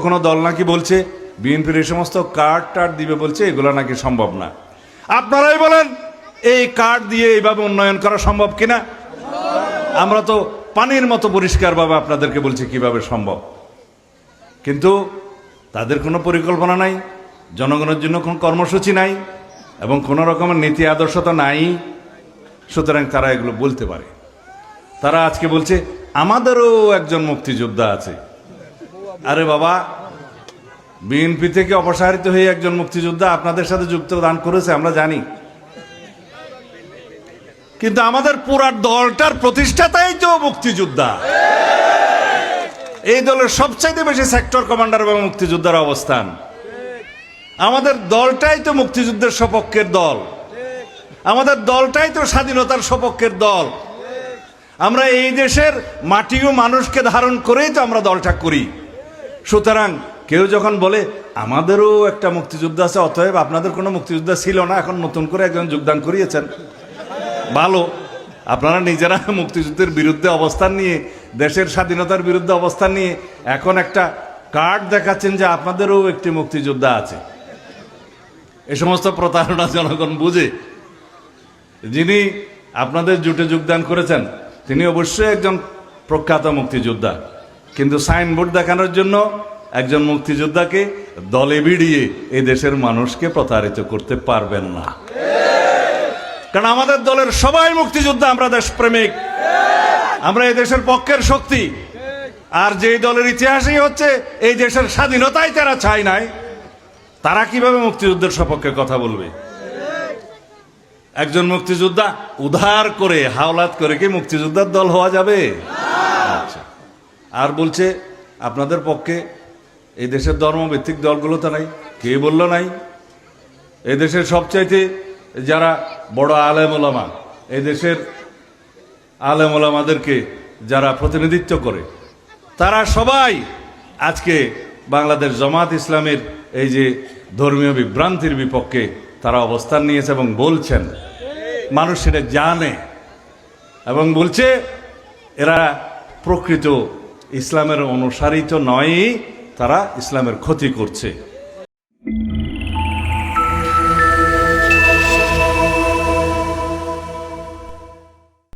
কোন দল নাকি বলছে বিএনপির এই সমস্ত কার্ড টার্ড দিবে, বলছে এগুলো নাকি সম্ভব না। আপনারাই বলেন এই কার্ড দিয়ে এইভাবে উন্নয়ন করা সম্ভব কিনা? আমরা তো পানির মতো পরিষ্কারভাবে আপনাদেরকে বলছি কিভাবে সম্ভব। কিন্তু তাদের কোনো পরিকল্পনা নাই, জনগণের জন্য কোনো কর্মসূচি নাই, এবং কোনো রকমের নীতি আদর্শ তো নাই। সুতরাং তারা এগুলো বলতে পারে। তারা আজকে বলছে আমাদেরও একজন মুক্তিযোদ্ধা আছে। আরে বাবা, বিএনপি থেকে অপসারিত হয়ে একজন মুক্তিযোদ্ধা আপনাদের সাথে যুক্তদান করেছে আমরা জানি, কিন্তু আমাদের পুরা দলটার প্রতিষ্ঠাতাই তো মুক্তিযোদ্ধা। এই দলের সবচাইতে বেশি সেক্টর কমান্ডার এবং মুক্তিযোদ্ধার অবস্থান। আমাদের দলটাই তো মুক্তিযুদ্ধের সপক্ষের দল, আমাদের দলটাই তো স্বাধীনতার সপক্ষের দল। আমরা এই দেশের মাটি ও মানুষকে ধারণ করেই তো আমরা দলটা করি। সুতরাং কেউ যখন বলে আমাদেরও একটা মুক্তিযোদ্ধা আছে, অতএব আপনাদের কোনো মুক্তিযোদ্ধা ছিল না, এখন নতুন করে একজন যোগদান করিয়েছেন, ভালো। আপনারা নিজেরা মুক্তিযুদ্ধের বিরুদ্ধে অবস্থান নিয়ে, দেশের স্বাধীনতার বিরুদ্ধে অবস্থান নিয়ে এখন একটা কার্ড দেখাচ্ছেন যে আপনাদেরও একটি মুক্তিযোদ্ধা আছে। এ সমস্ত প্রতারণা জনগণ বুঝে। যিনি আপনাদের জোটে যোগদান করেছেন তিনি অবশ্যই একজন প্রখ্যাত মুক্তিযোদ্ধা, কিন্তু সাইনবোর্ড দেখানোর জন্য একজন মুক্তিযোদ্ধাকে দলে ভিড়িয়ে এই দেশের মানুষকে প্রতারিত করতে পারবেন না। কারণ আমাদের দলের সবাই মুক্তিযোদ্ধা, আমরা দেশপ্রেমিক, আমরা এই দেশের পক্ষের শক্তি। আর যেই দলের ইতিহাসই হচ্ছে এই দেশের স্বাধীনতাই তারা চায় নাই, তারা কিভাবে মুক্তিযুদ্ধের সপক্ষে কথা বলবে? একজন মুক্তিযোদ্ধা উদ্ধার করে হাওলাত করে কি মুক্তিযোদ্ধার দল হওয়া যাবে? আচ্ছা, আর বলছে আপনাদের পক্ষে এই দেশের ধর্মভিত্তিক দলগুলো তো নাই। কে বললো নাই? এই দেশের সবচাইতে যারা বড় আলেম ওলামা, এই দেশের আলেম ওলামাদেরকে যারা প্রতিনিধিত্ব করে, তারা সবাই আজকে বাংলাদেশ জামাত ইসলামের এই যে ধর্মীয় বিভ্রান্তির বিপক্ষে তারা অবস্থান নিয়েছে এবং বলছেন, মানুষ সেটা জানে, এবং বলছে এরা প্রকৃত ইসলামের অনুসারী তো নয়, তারা ইসলামের ক্ষতি করছে।